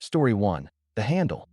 Story 1. The Handle.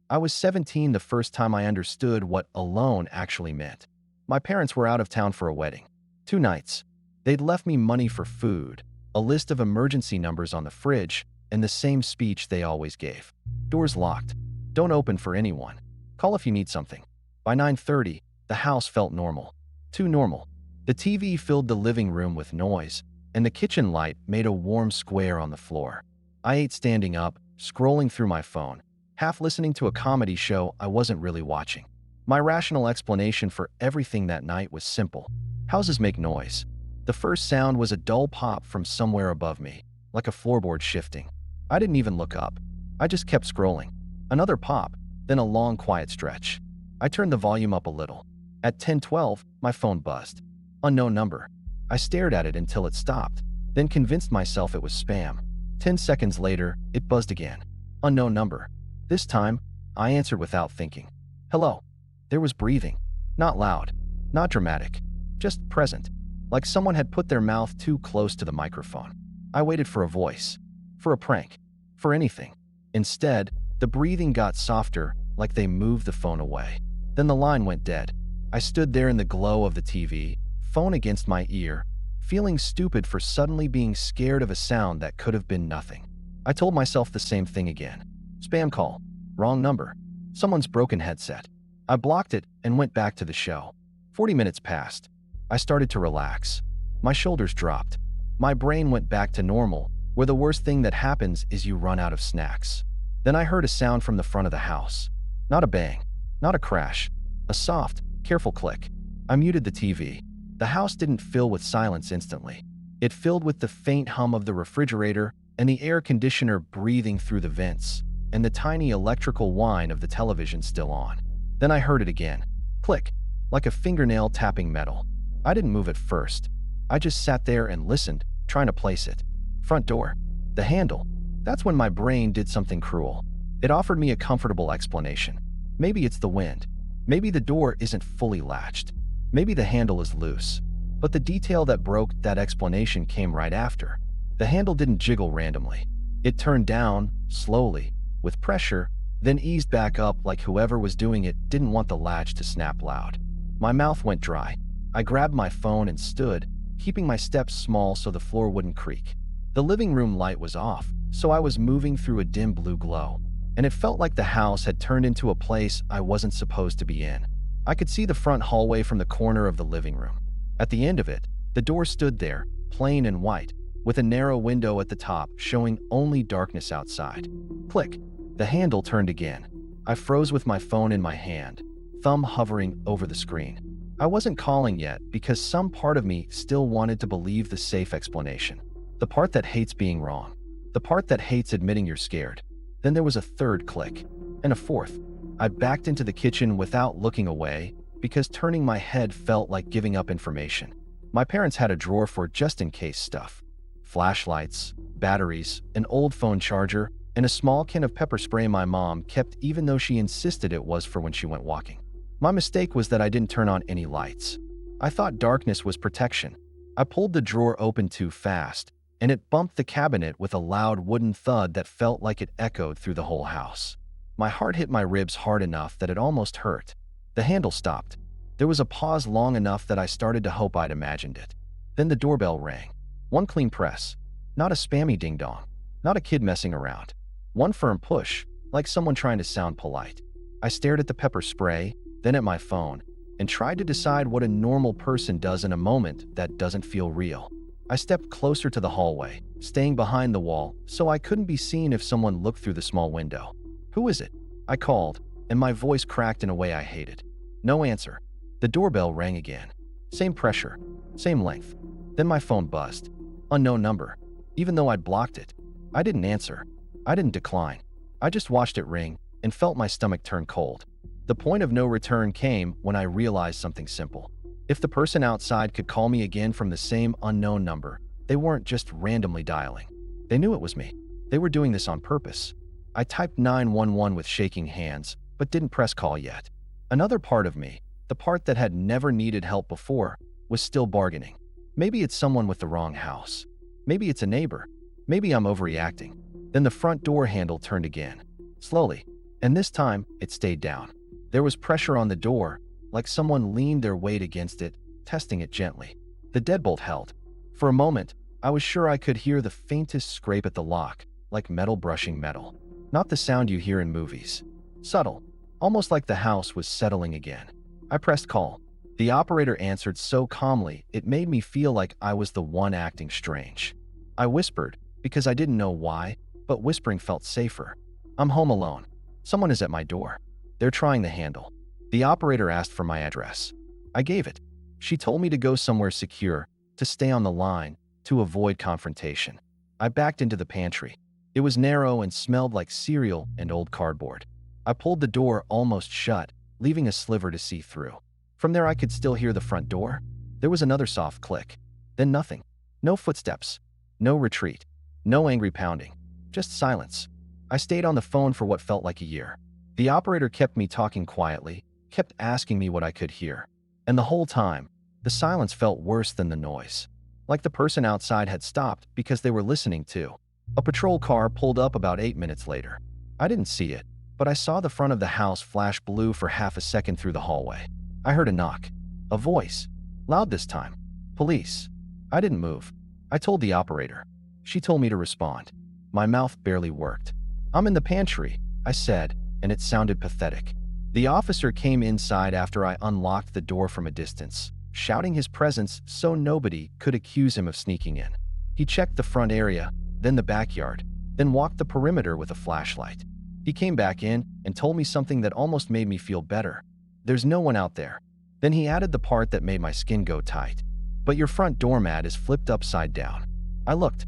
I was 17 the first time I understood what alone actually meant. My parents were out of town for a wedding. 2 nights. They'd left me money for food, a list of emergency numbers on the fridge, and the same speech they always gave. Doors locked. Don't open for anyone. Call if you need something. By 9:30, the house felt normal. Too normal. The TV filled the living room with noise, and the kitchen light made a warm square on the floor. I ate standing up, scrolling through my phone, half listening to a comedy show I wasn't really watching. My rational explanation for everything that night was simple. Houses make noise. The first sound was a dull pop from somewhere above me, like a floorboard shifting. I didn't even look up. I just kept scrolling. Another pop, then a long quiet stretch. I turned the volume up a little. At 10:12, my phone buzzed. Unknown number. I stared at it until it stopped, then convinced myself it was spam. 10 seconds later, it buzzed again. Unknown number. This time, I answered without thinking. Hello. There was breathing. Not loud, not dramatic, just present, like someone had put their mouth too close to the microphone. I waited for a voice, for a prank, for anything. Instead, the breathing got softer, like they moved the phone away. Then the line went dead. I stood there in the glow of the TV, phone against my ear, feeling stupid for suddenly being scared of a sound that could have been nothing. I told myself the same thing again. Spam call. Wrong number. Someone's broken headset. I blocked it and went back to the show. 40 minutes passed. I started to relax. My shoulders dropped. My brain went back to normal, where the worst thing that happens is you run out of snacks. Then I heard a sound from the front of the house. Not a bang, not a crash, a soft, careful click. I muted the TV. The house didn't fill with silence instantly. It filled with the faint hum of the refrigerator and the air conditioner breathing through the vents, and the tiny electrical whine of the television still on. Then I heard it again. Click, like a fingernail tapping metal. I didn't move at first. I just sat there and listened, trying to place it. Front door. The handle. That's when my brain did something cruel. It offered me a comfortable explanation. Maybe it's the wind. Maybe the door isn't fully latched. Maybe the handle is loose. But the detail that broke that explanation came right after. The handle didn't jiggle randomly. It turned down, slowly, with pressure, then eased back up like whoever was doing it didn't want the latch to snap loud. My mouth went dry. I grabbed my phone and stood, keeping my steps small so the floor wouldn't creak. The living room light was off, so I was moving through a dim blue glow, and it felt like the house had turned into a place I wasn't supposed to be in. I could see the front hallway from the corner of the living room. At the end of it, the door stood there, plain and white, with a narrow window at the top showing only darkness outside. Click. The handle turned again. I froze with my phone in my hand, thumb hovering over the screen. I wasn't calling yet because some part of me still wanted to believe the safe explanation. The part that hates being wrong. The part that hates admitting you're scared. Then there was a third click, and a fourth. I backed into the kitchen without looking away because turning my head felt like giving up information. My parents had a drawer for just-in-case stuff. Flashlights, batteries, an old phone charger, and a small can of pepper spray my mom kept even though she insisted it was for when she went walking. My mistake was that I didn't turn on any lights. I thought darkness was protection. I pulled the drawer open too fast, and it bumped the cabinet with a loud wooden thud that felt like it echoed through the whole house. My heart hit my ribs hard enough that it almost hurt. The handle stopped. There was a pause long enough that I started to hope I'd imagined it. Then the doorbell rang. One clean press. Not a spammy ding-dong. Not a kid messing around. One firm push, like someone trying to sound polite. I stared at the pepper spray, then at my phone, and tried to decide what a normal person does in a moment that doesn't feel real. I stepped closer to the hallway, staying behind the wall so I couldn't be seen if someone looked through the small window. Who is it? I called, and my voice cracked in a way I hated. No answer. The doorbell rang again. Same pressure, same length. Then my phone buzzed. Unknown number. Even though I'd blocked it, I didn't answer. I didn't decline. I just watched it ring and felt my stomach turn cold. The point of no return came when I realized something simple. If the person outside could call me again from the same unknown number, they weren't just randomly dialing. They knew it was me. They were doing this on purpose. I typed 911 with shaking hands, but didn't press call yet. Another part of me, the part that had never needed help before, was still bargaining. Maybe it's someone with the wrong house. Maybe it's a neighbor. Maybe I'm overreacting. Then the front door handle turned again, slowly, and this time it stayed down. There was pressure on the door, like someone leaned their weight against it, testing it gently. The deadbolt held. For a moment, I was sure I could hear the faintest scrape at the lock, like metal brushing metal. Not the sound you hear in movies. Subtle, almost like the house was settling again. I pressed call. The operator answered so calmly it made me feel like I was the one acting strange. I whispered, because I didn't know why, but whispering felt safer. I'm home alone. Someone is at my door. They're trying the handle. The operator asked for my address. I gave it. She told me to go somewhere secure, to stay on the line, to avoid confrontation. I backed into the pantry. It was narrow and smelled like cereal and old cardboard. I pulled the door almost shut, leaving a sliver to see through. From there I could still hear the front door. There was another soft click. Then nothing. No footsteps. No retreat. No angry pounding. Just silence. I stayed on the phone for what felt like a year. The operator kept me talking quietly, kept asking me what I could hear. And the whole time, the silence felt worse than the noise. Like the person outside had stopped because they were listening too. A patrol car pulled up about 8 minutes later. I didn't see it, but I saw the front of the house flash blue for half a second through the hallway. I heard a knock. A voice. Loud this time. Police. I didn't move. I told the operator. She told me to respond. My mouth barely worked. I'm in the pantry, I said, and it sounded pathetic. The officer came inside after I unlocked the door from a distance, shouting his presence so nobody could accuse him of sneaking in. He checked the front area, then the backyard, then walked the perimeter with a flashlight. He came back in and told me something that almost made me feel better. There's no one out there. Then he added the part that made my skin go tight. But your front doormat is flipped upside down. I looked.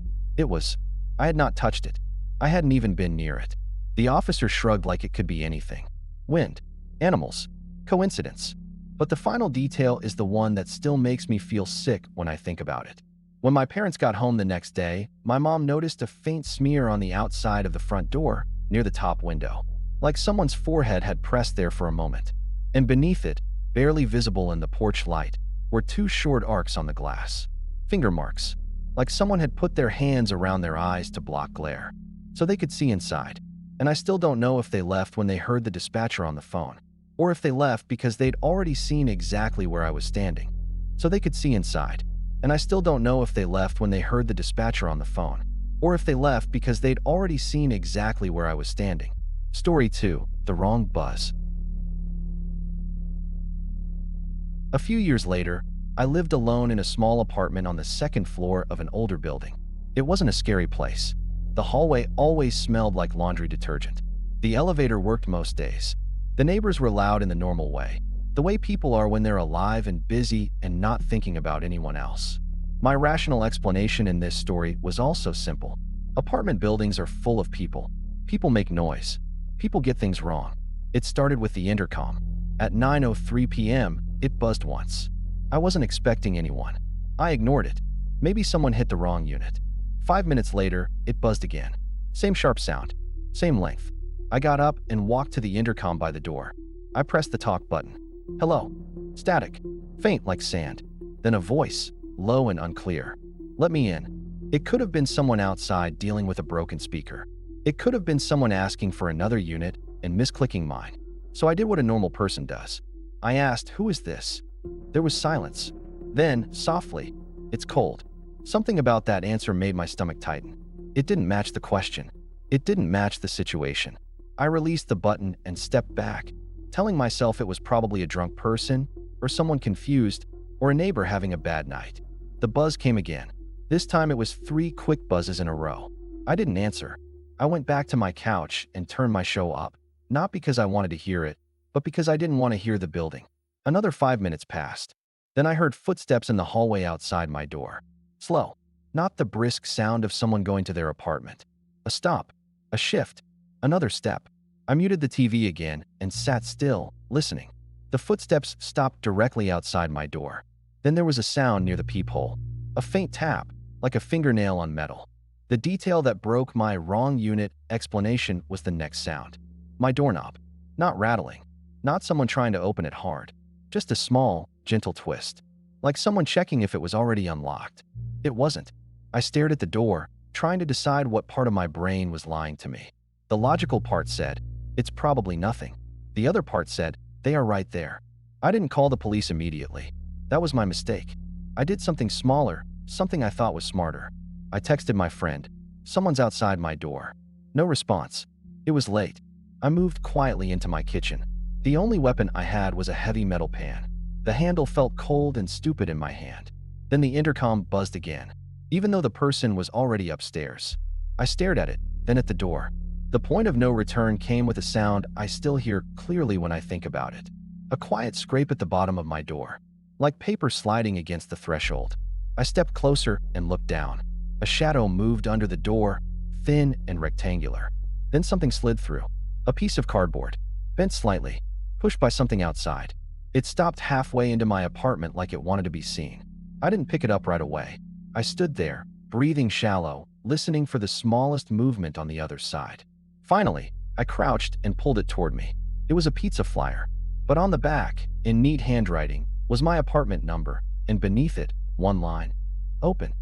I had not touched it. I hadn't even been near it. The officer shrugged like it could be anything. Wind. Animals. Coincidence. But the final detail is the one that still makes me feel sick when I think about it. When my parents got home the next day, my mom noticed a faint smear on the outside of the front door, near the top window. Like someone's forehead had pressed there for a moment. And beneath it, barely visible in the porch light, were 2 short arcs on the glass. Finger marks. Like someone had put their hands around their eyes to block glare. So they could see inside. And I still don't know if they left when they heard the dispatcher on the phone, or if they left because they'd already seen exactly where I was standing. So they could see inside. And I still don't know if they left when they heard the dispatcher on the phone, or if they left because they'd already seen exactly where I was standing. Story 2. The Wrong Buzz. A few years later, I lived alone in a small apartment on the 2nd floor of an older building. It wasn't a scary place. The hallway always smelled like laundry detergent. The elevator worked most days. The neighbors were loud in the normal the way people are when they're alive and busy and not thinking about anyone else. My rational explanation in this story was also simple. Apartment buildings are full of people. People make noise. People get things wrong. It started with the intercom. At 9:03 p.m., it buzzed once. I wasn't expecting anyone. I ignored it. Maybe someone hit the wrong unit. 5 minutes later, it buzzed again. Same sharp sound. Same length. I got up and walked to the intercom by the door. I pressed the talk button. Hello. Static. Faint like sand. Then a voice, low and unclear. Let me in. It could have been someone outside dealing with a broken speaker. It could have been someone asking for another unit and misclicking mine. So I did what a normal person does. I asked, "Who is this?" There was silence. Then, softly, "It's cold." Something about that answer made my stomach tighten. It didn't match the question. It didn't match the situation. I released the button and stepped back, telling myself it was probably a drunk person, or someone confused, or a neighbor having a bad night. The buzz came again. This time it was 3 quick buzzes in a row. I didn't answer. I went back to my couch and turned my show up, not because I wanted to hear it, but because I didn't want to hear the building. Another 5 minutes passed. Then I heard footsteps in the hallway outside my door. Slow. Not the brisk sound of someone going to their apartment. A stop. A shift. Another step. I muted the TV again and sat still, listening. The footsteps stopped directly outside my door. Then there was a sound near the peephole. A faint tap, like a fingernail on metal. The detail that broke my wrong unit explanation was the next sound. My doorknob. Not rattling. Not someone trying to open it hard. Just a small, gentle twist. Like someone checking if it was already unlocked. It wasn't. I stared at the door, trying to decide what part of my brain was lying to me. The logical part said, it's probably nothing. The other part said, they are right there. I didn't call the police immediately. That was my mistake. I did something smaller, something I thought was smarter. I texted my friend, someone's outside my door. No response. It was late. I moved quietly into my kitchen. The only weapon I had was a heavy metal pan. The handle felt cold and stupid in my hand. Then the intercom buzzed again, even though the person was already upstairs. I stared at it, then at the door. The point of no return came with a sound I still hear clearly when I think about it. A quiet scrape at the bottom of my door, like paper sliding against the threshold. I stepped closer and looked down. A shadow moved under the door, thin and rectangular. Then something slid through. A piece of cardboard, bent slightly, pushed by something outside. It stopped halfway into my apartment like it wanted to be seen. I didn't pick it up right away. I stood there, breathing shallow, listening for the smallest movement on the other side. Finally, I crouched and pulled it toward me. It was a pizza flyer, but on the back, in neat handwriting, was my apartment number, and beneath it, one line. Open.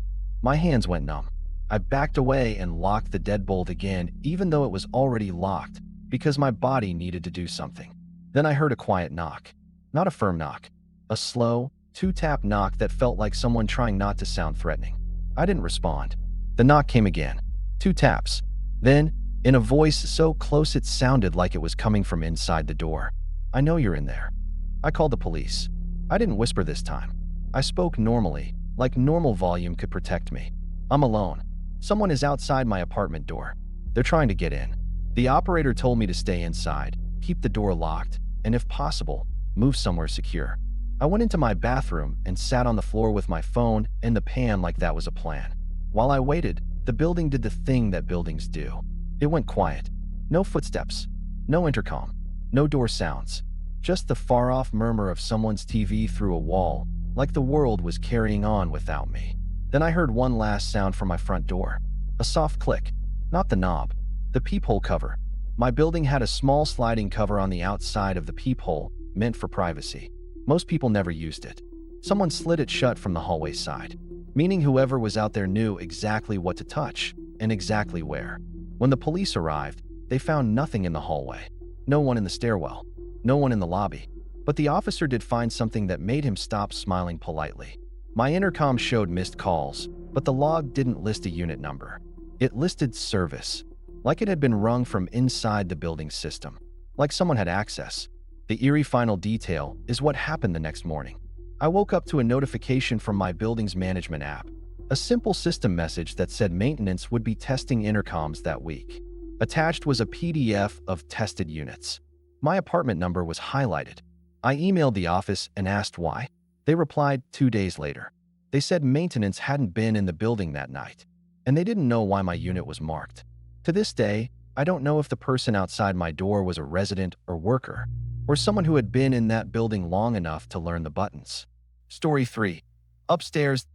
My hands went numb. I backed away and locked the deadbolt again, even though it was already locked, because my body needed to do something. Then I heard a quiet knock. Not a firm knock. A slow, two-tap knock that felt like someone trying not to sound threatening. I didn't respond. The knock came again. 2 taps. Then, in a voice so close it sounded like it was coming from inside the door. I know you're in there. I called the police. I didn't whisper this time. I spoke normally, like normal volume could protect me. I'm alone. Someone is outside my apartment door. They're trying to get in. The operator told me to stay inside, keep the door locked, and if possible, move somewhere secure. I went into my bathroom and sat on the floor with my phone and the pan like that was a plan. While I waited, the building did the thing that buildings do. It went quiet. No footsteps. No intercom. No door sounds. Just the far-off murmur of someone's TV through a wall, like the world was carrying on without me. Then I heard one last sound from my front door. A soft click. Not the knob. The peephole cover. My building had a small sliding cover on the outside of the peephole, meant for privacy. Most people never used it. Someone slid it shut from the hallway side, meaning whoever was out there knew exactly what to touch and exactly where. When the police arrived, they found nothing in the hallway. No one in the stairwell. No one in the lobby. But the officer did find something that made him stop smiling politely. My intercom showed missed calls, but the log didn't list a unit number. It listed service, like it had been rung from inside the building system, like someone had access. The eerie final detail is what happened the next morning. I woke up to a notification from my building's management app, a simple system message that said maintenance would be testing intercoms that week. Attached was a PDF of tested units. My apartment number was highlighted. I emailed the office and asked why. They replied 2 days later. They said maintenance hadn't been in the building that night, and they didn't know why my unit was marked. To this day, I don't know if the person outside my door was a resident or worker, or someone who had been in that building long enough to learn the buttons. Story 3. Upstairs.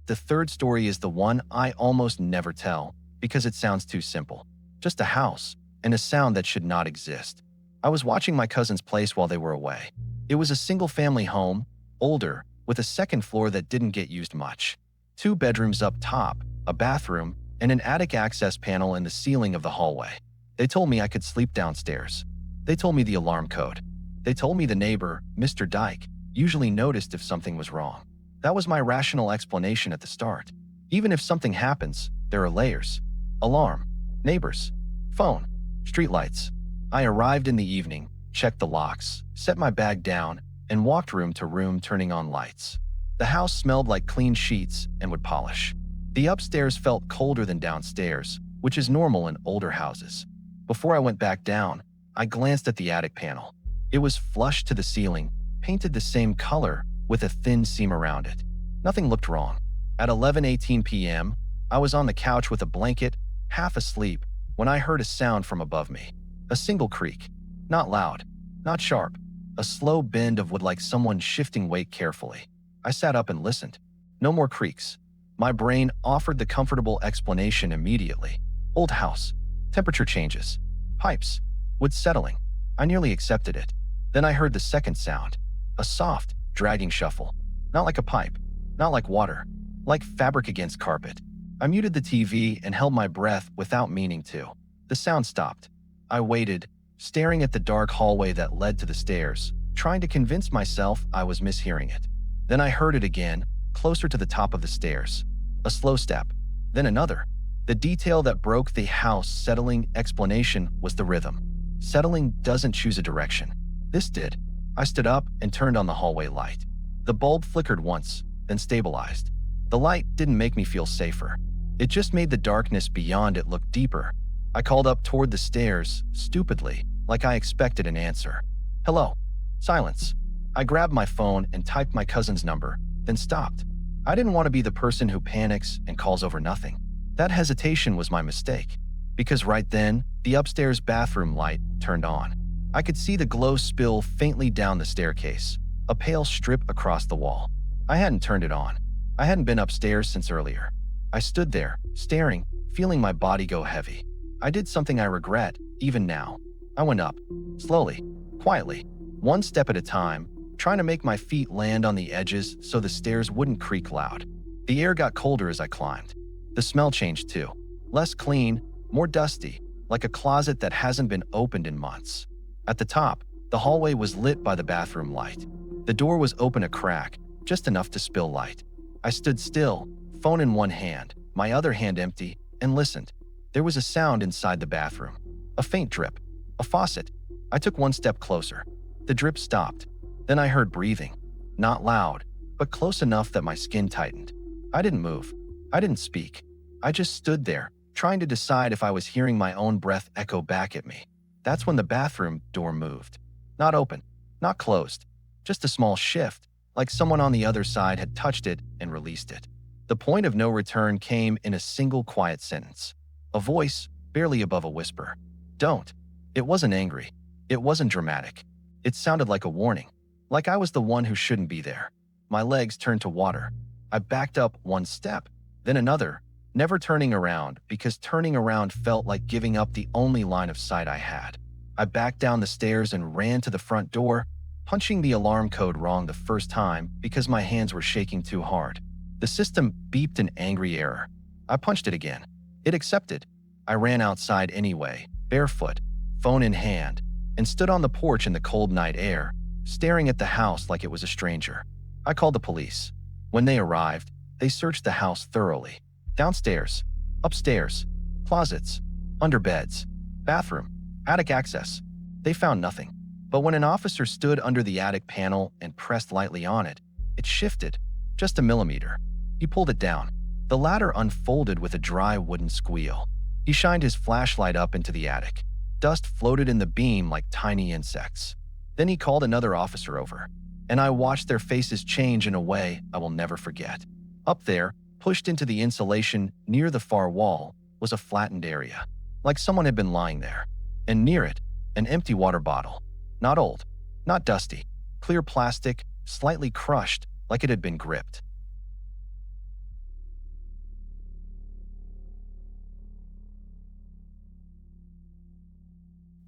The third story is the one I almost never tell because it sounds too simple. Just a house and a sound that should not exist. I was watching my cousin's place while they were away. It was a single-family home, older, with a second floor that didn't get used much. 2 bedrooms up top, a bathroom, and an attic access panel in the ceiling of the hallway. They told me I could sleep downstairs. They told me the alarm code. They told me the neighbor, Mr. Dyke, usually noticed if something was wrong. That was my rational explanation at the start. Even if something happens, there are layers. Alarm, neighbors, phone, streetlights. I arrived in the evening, checked the locks, set my bag down, and walked room to room turning on lights. The house smelled like clean sheets and wood polish. The upstairs felt colder than downstairs, which is normal in older houses. Before I went back down, I glanced at the attic panel. It was flush to the ceiling, painted the same color with a thin seam around it. Nothing looked wrong. At 11:18 p.m., I was on the couch with a blanket, half asleep, when I heard a sound from above me. A single creak. Not loud, not sharp. A slow bend of wood like someone shifting weight carefully. I sat up and listened. No more creaks. My brain offered the comfortable explanation immediately. Old house. Temperature changes. Pipes. Wood settling. I nearly accepted it. Then I heard the second sound. A soft, dragging shuffle. Not like a pipe. Not like water. Like fabric against carpet. I muted the TV and held my breath without meaning to. The sound stopped. I waited, staring at the dark hallway that led to the stairs, trying to convince myself I was mishearing it. Then I heard it again, closer to the top of the stairs. A slow step, then another. The detail that broke the house-settling explanation was the rhythm. Settling doesn't choose a direction. This did. I stood up and turned on the hallway light. The bulb flickered once, then stabilized. The light didn't make me feel safer. It just made the darkness beyond it look deeper. I called up toward the stairs, stupidly, like I expected an answer. Hello. Silence. I grabbed my phone and typed my cousin's number, then stopped. I didn't want to be the person who panics and calls over nothing. That hesitation was my mistake, because right then, the upstairs bathroom light turned on. I could see the glow spill faintly down the staircase, a pale strip across the wall. I hadn't turned it on. I hadn't been upstairs since earlier. I stood there, staring, feeling my body go heavy. I did something I regret, even now. I went up, slowly, quietly, one step at a time, trying to make my feet land on the edges so the stairs wouldn't creak loud. The air got colder as I climbed. The smell changed too. Less clean, more dusty, like a closet that hasn't been opened in months. At the top, the hallway was lit by the bathroom light. The door was open a crack, just enough to spill light. I stood still, phone in one hand, my other hand empty, and listened. There was a sound inside the bathroom. A faint drip. A faucet. I took one step closer. The drip stopped. Then I heard breathing. Not loud, but close enough that my skin tightened. I didn't move. I didn't speak. I just stood there, trying to decide if I was hearing my own breath echo back at me. That's when the bathroom door moved. Not open, not closed, just a small shift, like someone on the other side had touched it and released it. The point of no return came in a single quiet sentence. A voice, barely above a whisper. Don't. It wasn't angry. It wasn't dramatic. It sounded like a warning, like I was the one who shouldn't be there. My legs turned to water. I backed up one step, then another, never turning around because turning around felt like giving up the only line of sight I had. I backed down the stairs and ran to the front door, punching the alarm code wrong the first time because my hands were shaking too hard. The system beeped an angry error. I punched it again. It accepted. I ran outside anyway, barefoot, phone in hand, and stood on the porch in the cold night air, staring at the house like it was a stranger. I called the police. When they arrived, they searched the house thoroughly. Downstairs, upstairs, closets, under beds, bathroom, attic access. They found nothing. But when an officer stood under the attic panel and pressed lightly on it, it shifted, just a millimeter. He pulled it down. The ladder unfolded with a dry wooden squeal. He shined his flashlight up into the attic. Dust floated in the beam like tiny insects. Then he called another officer over, and I watched their faces change in a way I will never forget. Up there, pushed into the insulation near the far wall, was a flattened area, like someone had been lying there. And near it, an empty water bottle. Not old, not dusty, clear plastic, slightly crushed like it had been gripped.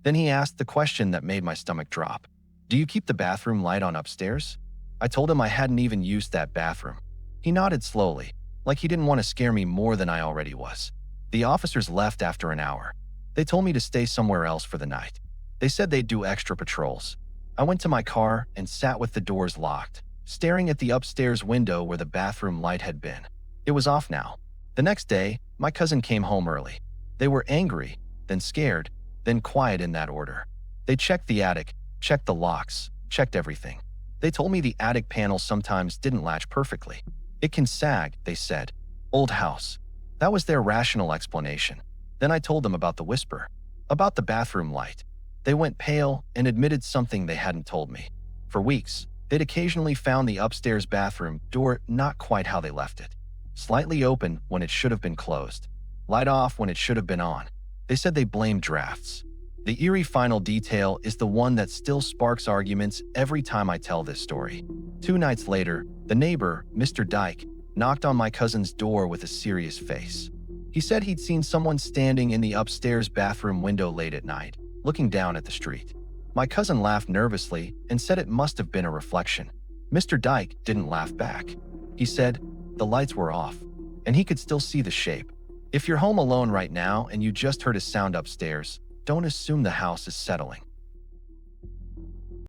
Then he asked the question that made my stomach drop. Do you keep the bathroom light on upstairs? I told him I hadn't even used that bathroom. He nodded slowly, like he didn't want to scare me more than I already was. The officers left after an hour. They told me to stay somewhere else for the night. They said they'd do extra patrols. I went to my car and sat with the doors locked, staring at the upstairs window where the bathroom light had been. It was off now. The next day, my cousin came home early. They were angry, then scared, then quiet in that order. They checked the attic, checked the locks, checked everything. They told me the attic panel sometimes didn't latch perfectly. It can sag, they said. Old house. That was their rational explanation. Then I told them about the whisper, about the bathroom light. They went pale and admitted something they hadn't told me. For weeks, they'd occasionally found the upstairs bathroom door not quite how they left it. Slightly open when it should have been closed. Light off when it should have been on. They said they blamed drafts. The eerie final detail is the one that still sparks arguments every time I tell this story. 2 nights later, the neighbor, Mr. Dyke, knocked on my cousin's door with a serious face. He said he'd seen someone standing in the upstairs bathroom window late at night, looking down at the street. My cousin laughed nervously and said it must have been a reflection. Mr. Dyke didn't laugh back. He said, the lights were off. and he could still see the shape. If you're home alone right now and you just heard a sound upstairs, don't assume the house is settling.